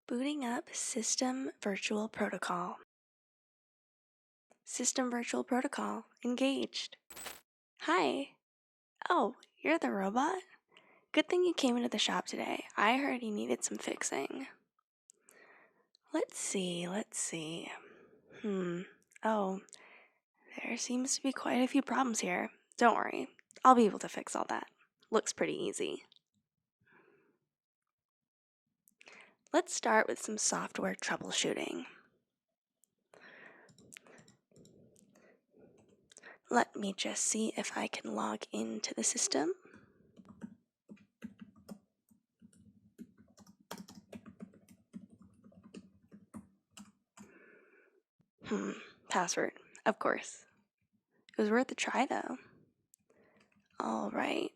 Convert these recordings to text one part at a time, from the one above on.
Booting up System Virtual Protocol. System Virtual Protocol engaged. Hi. Oh, you're the robot? Good thing you came into the shop today. I heard you needed some fixing. Let's see. Oh, there seems to be quite a few problems here. Don't worry, I'll be able to fix all that. Looks pretty easy. Let's start with some software troubleshooting. Let me just see if I can log into the system. Password, of course. It was worth a try though. All right,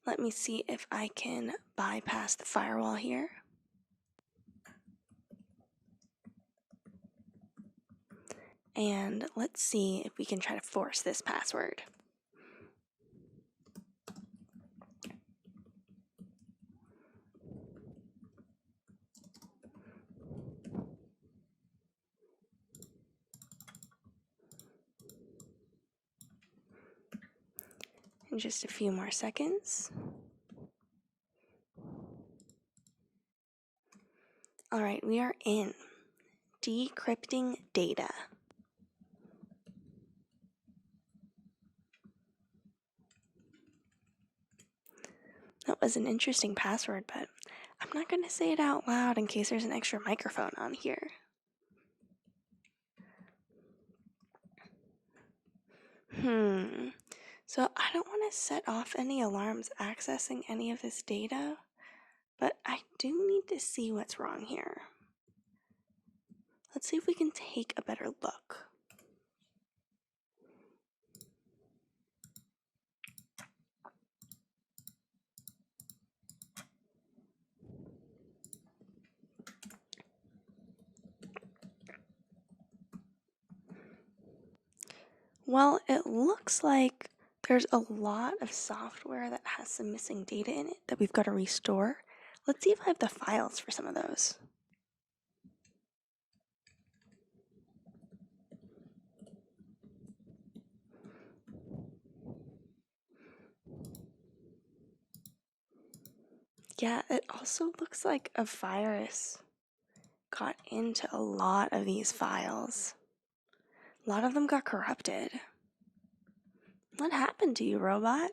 let me see if I can bypass the firewall here. And let's see if we can try to force this password. In just a few more seconds. All right, we are in. Decrypting data. That was an interesting password, but I'm not going to say it out loud in case there's an extra microphone on here. So I don't want to set off any alarms accessing any of this data, but I do need to see what's wrong here. Let's see if we can take a better look. Well, it looks like there's a lot of software that has some missing data in it that we've got to restore. Let's see if I have the files for some of those. Yeah, it also looks like a virus got into a lot of these files. A lot of them got corrupted. What happened to you, robot?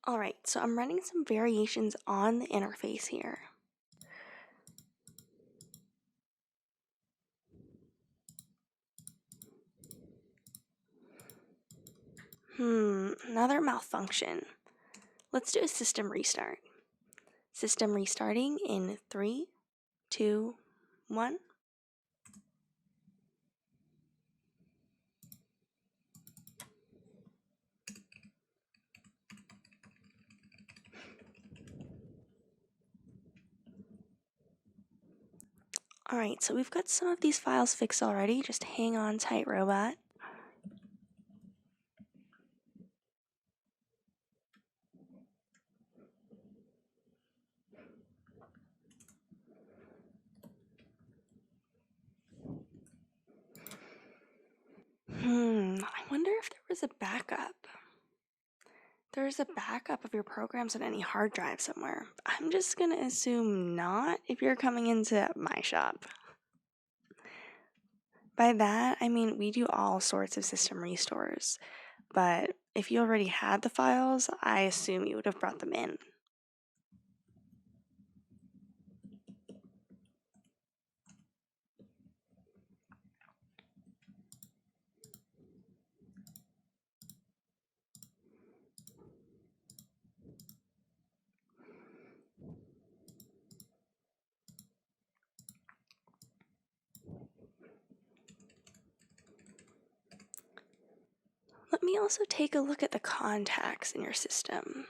Alright, so I'm running some variations on the interface here. Another malfunction. Let's do a system restart. System restarting in 3, 2, 1. Alright, so we've got some of these files fixed already. Just hang on tight, robot. I wonder if there was a backup. There's a backup of your programs on any hard drive somewhere. I'm just gonna assume not if you're coming into my shop. By that, I mean we do all sorts of system restores, but if you already had the files, I assume you would have brought them in. Let me also take a look at the contacts in your system.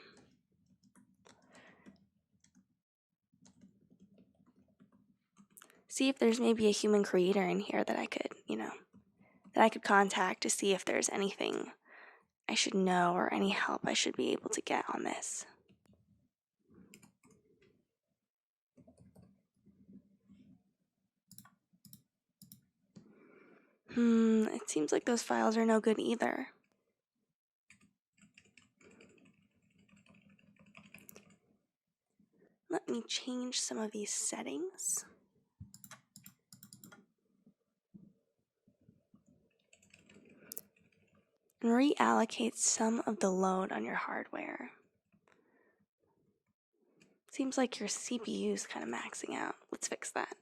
see if there's maybe a human creator in here that I could, that I could contact to see if there's anything I should know or any help I should be able to get on this. It seems like those files are no good either. Let me change some of these settings. And reallocate some of the load on your hardware. Seems like your CPU is kind of maxing out. Let's fix that.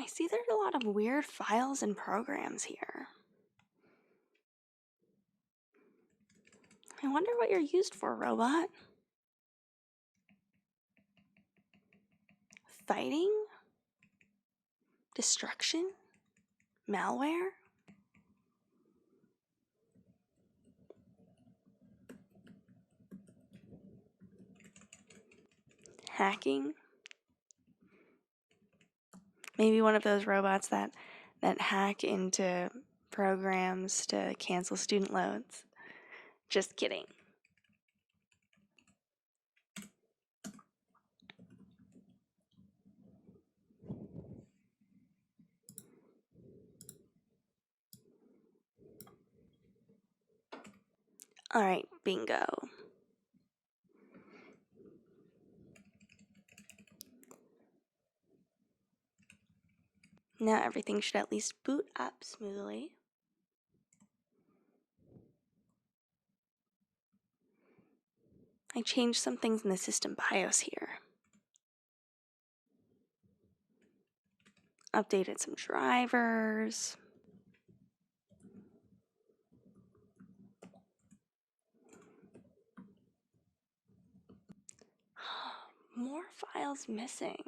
I see there's a lot of weird files and programs here. I wonder what you're used for, robot. Fighting? Destruction? Malware? Hacking? Maybe one of those robots that hack into programs to cancel student loans. Just kidding. All right, bingo. Now everything should at least boot up smoothly. I changed some things in the system BIOS here. Updated some drivers. More files missing.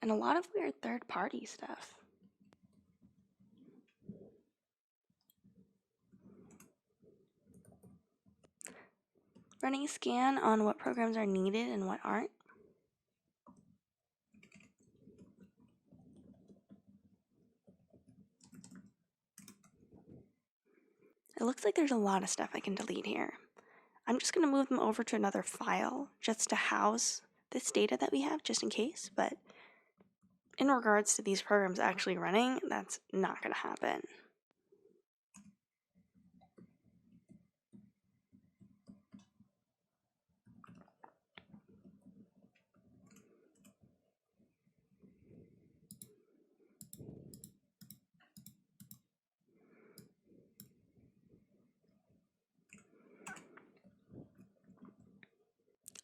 And a lot of weird third-party stuff. Running a scan on what programs are needed and what aren't. It looks like there's a lot of stuff I can delete here. I'm just going to move them over to another file just to house this data that we have, just in case. But in regards to these programs actually running, that's not going to happen.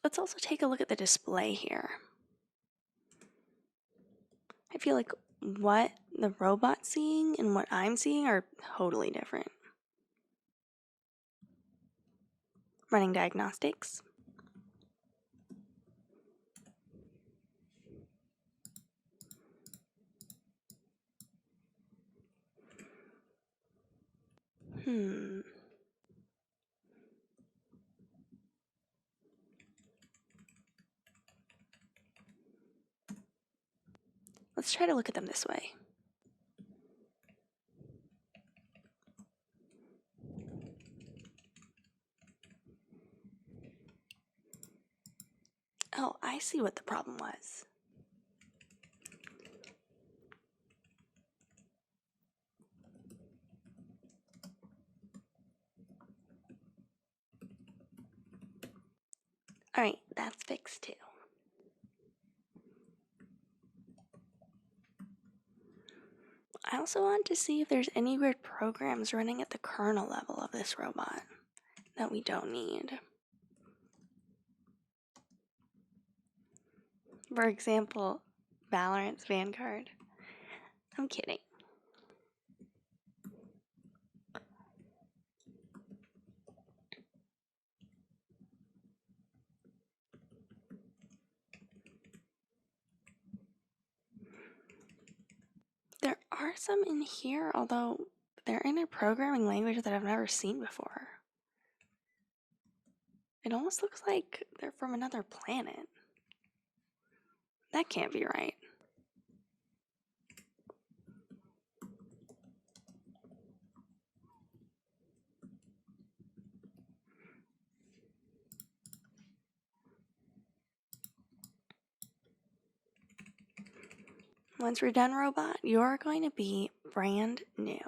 Let's also take a look at the display here. I feel like what the robot's seeing and what I'm seeing are totally different. Running diagnostics. Let's try to look at them this way. Oh, I see what the problem was. All right, that's fixed too. I also want to see if there's any weird programs running at the kernel level of this robot that we don't need. For example, Valorant's Vanguard. I'm kidding. some in here, although they're in a programming language that I've never seen before. It almost looks like they're from another planet. That can't be right. Once we're done, robot, you're going to be brand new.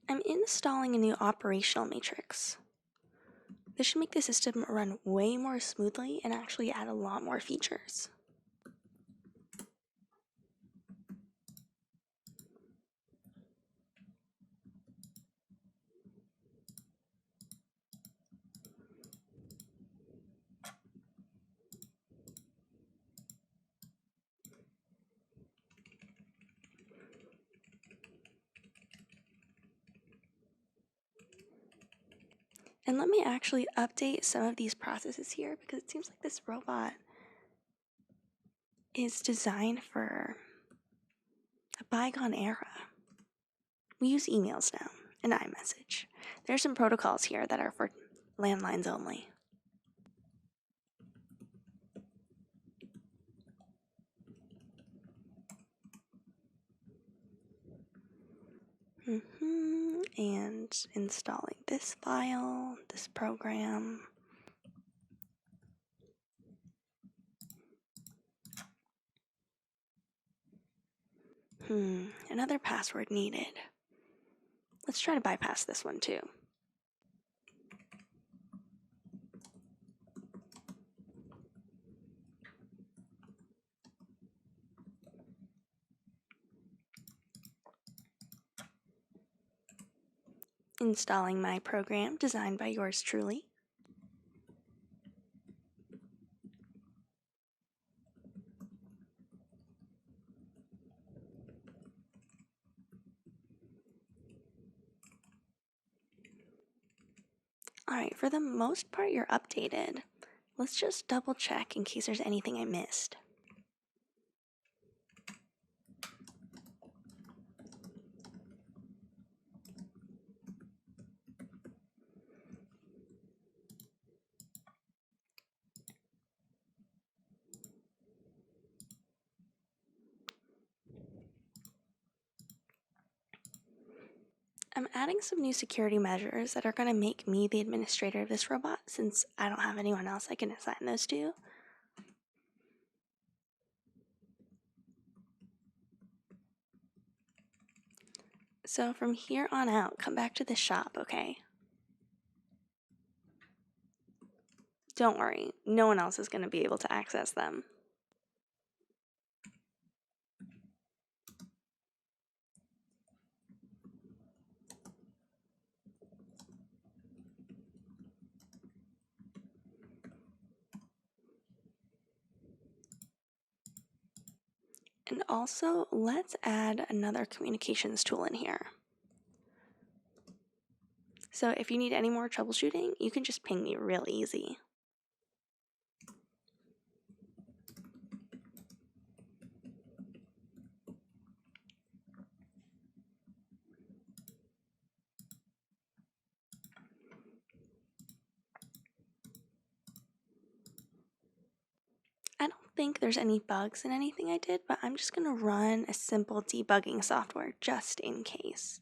I'm installing a new operational matrix. This should make the system run way more smoothly and actually add a lot more features. And let me actually update some of these processes here because it seems like this robot is designed for a bygone era. We use emails now and iMessage. There's some protocols here that are for landlines only. And installing this file, this program. Another password needed. Let's try to bypass this one too. Installing my program designed by yours truly. Alright, for the most part you're updated. Let's just double check in case there's anything I missed. I'm adding some new security measures that are going to make me the administrator of this robot since I don't have anyone else I can assign those to. So from here on out, come back to the shop, okay? Don't worry, no one else is going to be able to access them. And also, let's add another communications tool in here. So if you need any more troubleshooting, you can just ping me real easy. I don't think there's any bugs in anything I did, but I'm just going to run a simple debugging software just in case.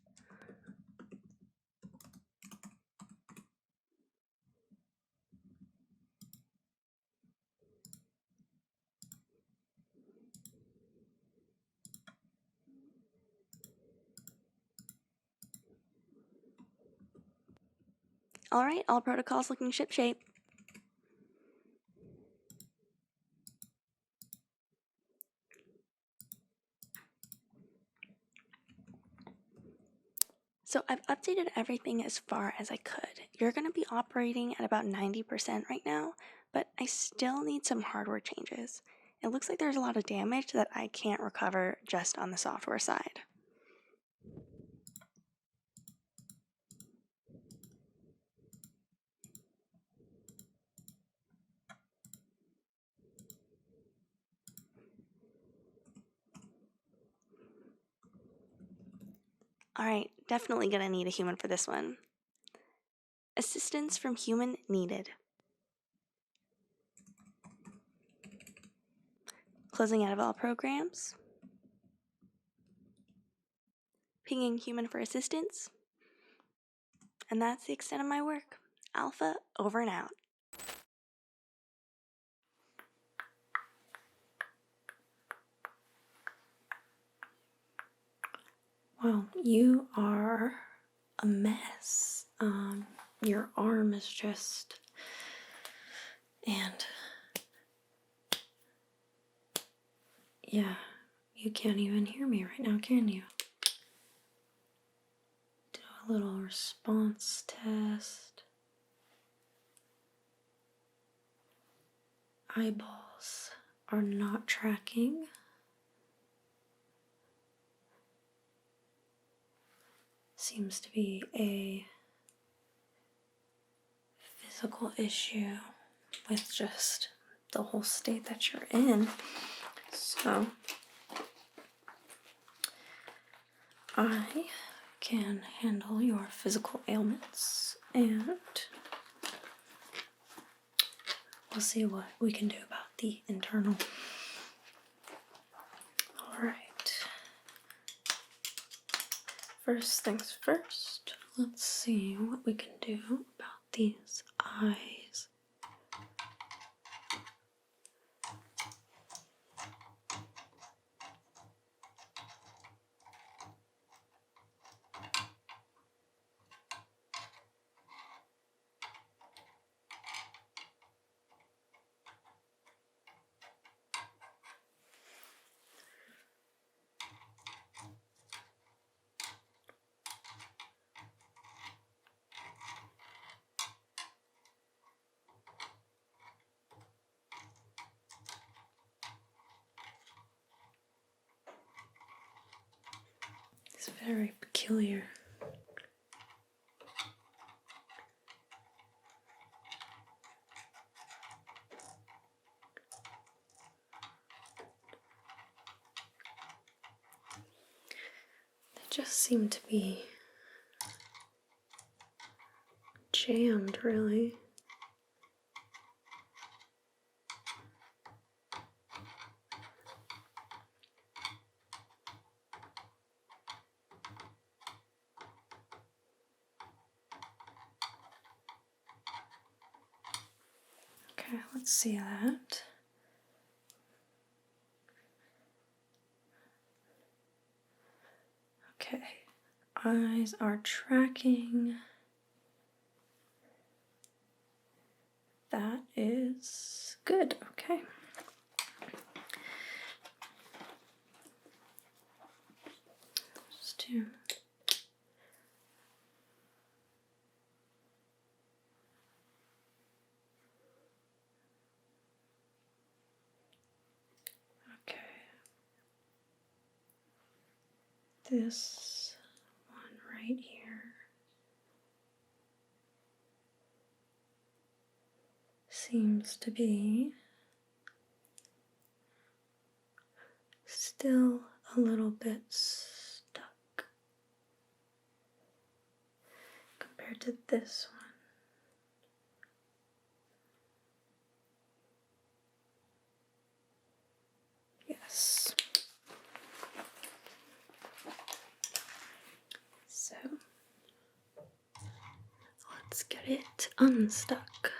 Alright, all protocols looking shipshape. So I've updated everything as far as I could. You're going to be operating at about 90% right now, but I still need some hardware changes. It looks like there's a lot of damage that I can't recover just on the software side. Alright, definitely gonna need a human for this one. Assistance from human needed. Closing out of all programs. Pinging human for assistance. And that's the extent of my work. Alpha, over and out. Well, you are a mess. Your arm is just... And... Yeah, you can't even hear me right now, can you? Do a little response test. Eyeballs are not tracking. Seems to be a physical issue with just the whole state that you're in. So I can handle your physical ailments and we'll see what we can do about the internal. Alright. First things first, let's see what we can do about these eyes. It's very peculiar. They just seem to be jammed, really. Okay, let's see that. Okay, eyes are tracking. That is good, okay. Just to okay. This one right here seems to be still a little bit stuck compared to this one. Yes. So let's get it unstuck.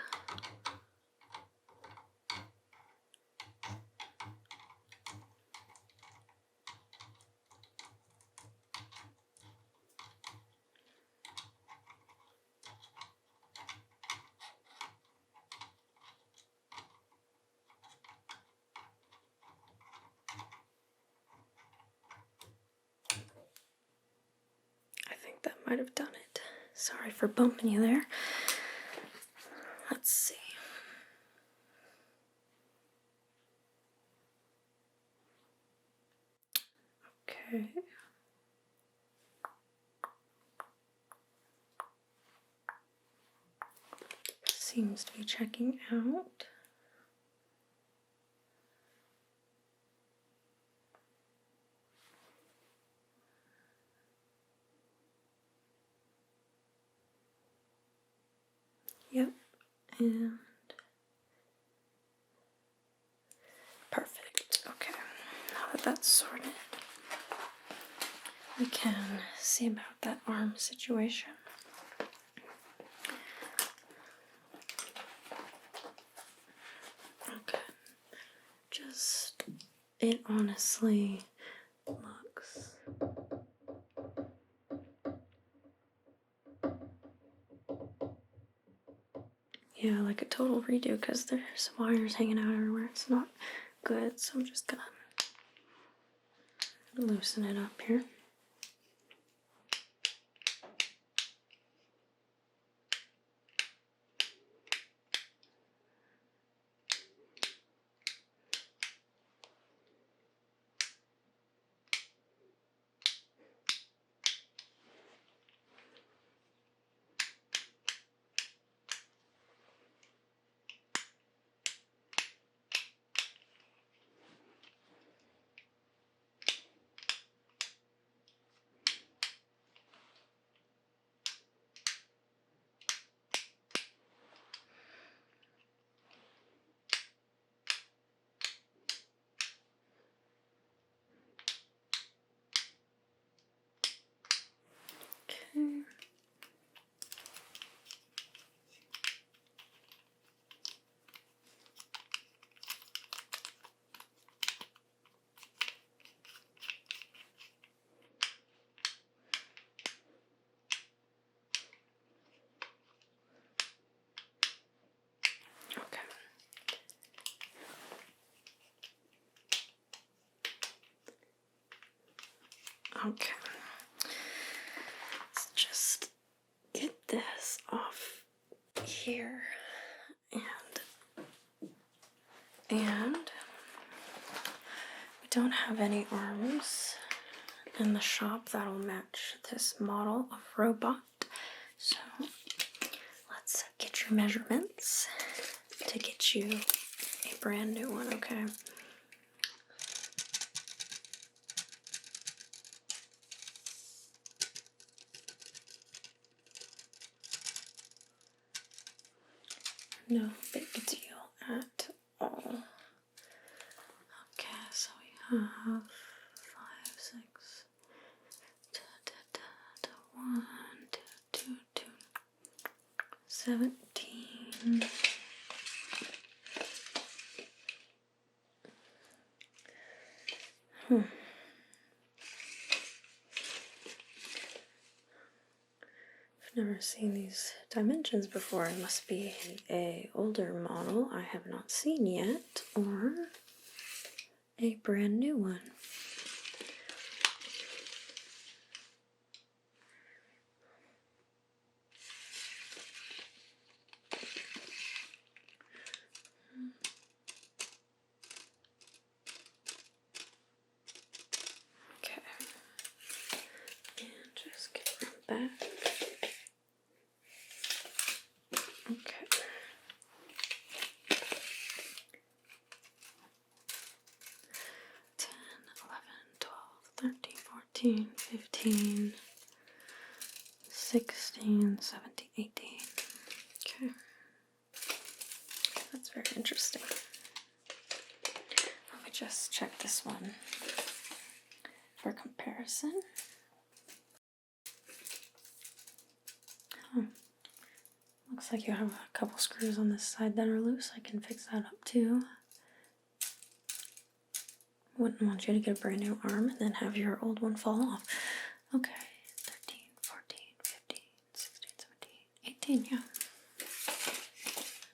I think that might have done it. Sorry for bumping you there. Let's see. Okay. Seems to be checking out. Yep, and perfect. Okay, now that that's sorted, we can see about that arm situation. Okay, just, it honestly looks yeah, like a total redo because there's wires hanging out everywhere. It's not good, so I'm just gonna loosen it up here. Okay. Okay. Okay. Let's just get this off here and we don't have any arms in the shop that'll match this model of robot. So let's get your measurements to get you a brand new one, okay? No big deal at all. Okay, so we have 5, 6, 1, 2, 2, 17. I've never seen these dimensions before. It must be a older model I have not seen yet, or a brand new one. Okay, and just get it back. Okay. 10, 11, 12, 13, 14, 15, 16, 17, 18. Okay. That's very interesting. Let me just check this one for comparison. Oh, looks like you have a couple screws on this side that are loose. I can fix that up too. Wouldn't want you to get a brand new arm and then have your old one fall off. Okay, 13, 14, 15, 16, 17, 18, yeah.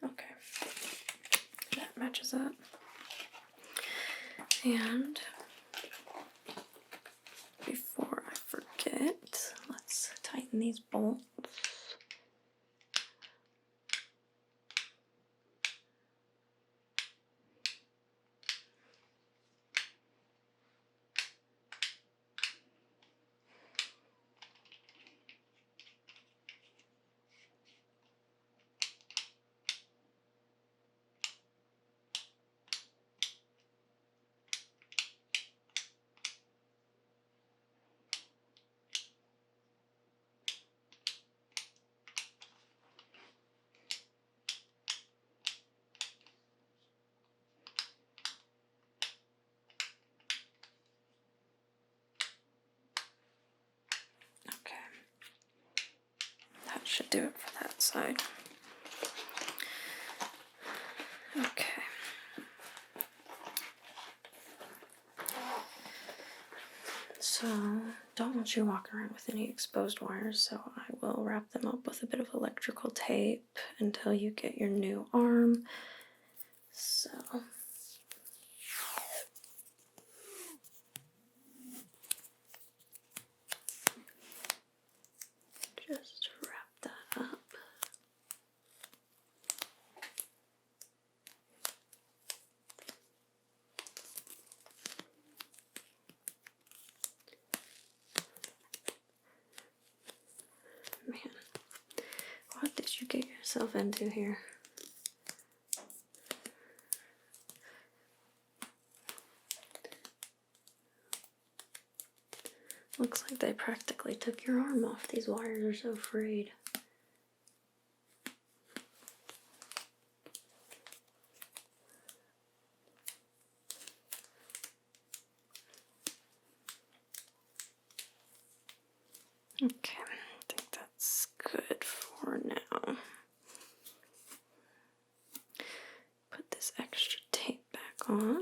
Okay, that matches up. And before I forget, let's tighten tighten these bolts. Okay, that should do it for that side. Okay. So, don't want you walking around with any exposed wires, so I will wrap them up with a bit of electrical tape until you get your new arm. So, just wrap that up. Man, what did you get yourself into here? Looks like they practically took your arm off. These wires are so frayed. Okay, I think that's good for now. Put this extra tape back on.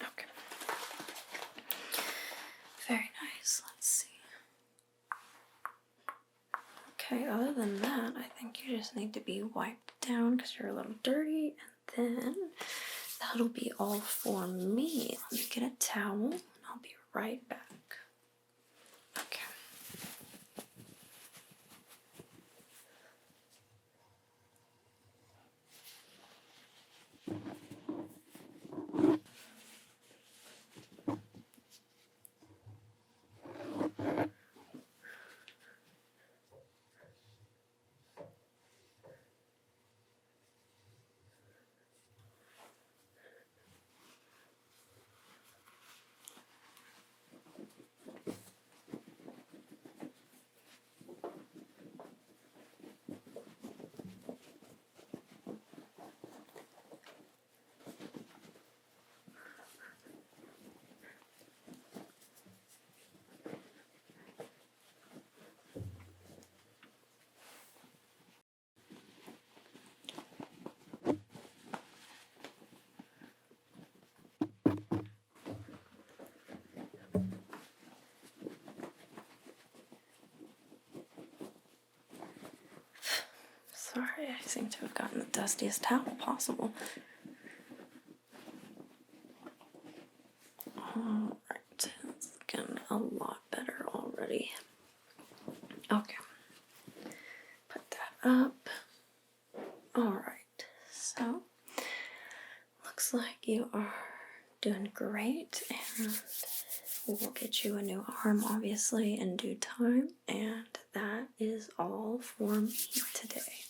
Okay. Very nice. Let's see. Okay, other than that, I think you just need to be wiped down because you're a little dirty, and then that'll be all for me. Let me get a towel, and I'll be right back. Okay. Sorry, I seem to have gotten the dustiest towel possible. Alright, it's getting a lot better already. Okay, put that up. Alright, so looks like you are doing great, and we'll get you a new arm obviously in due time, and that is all for me today.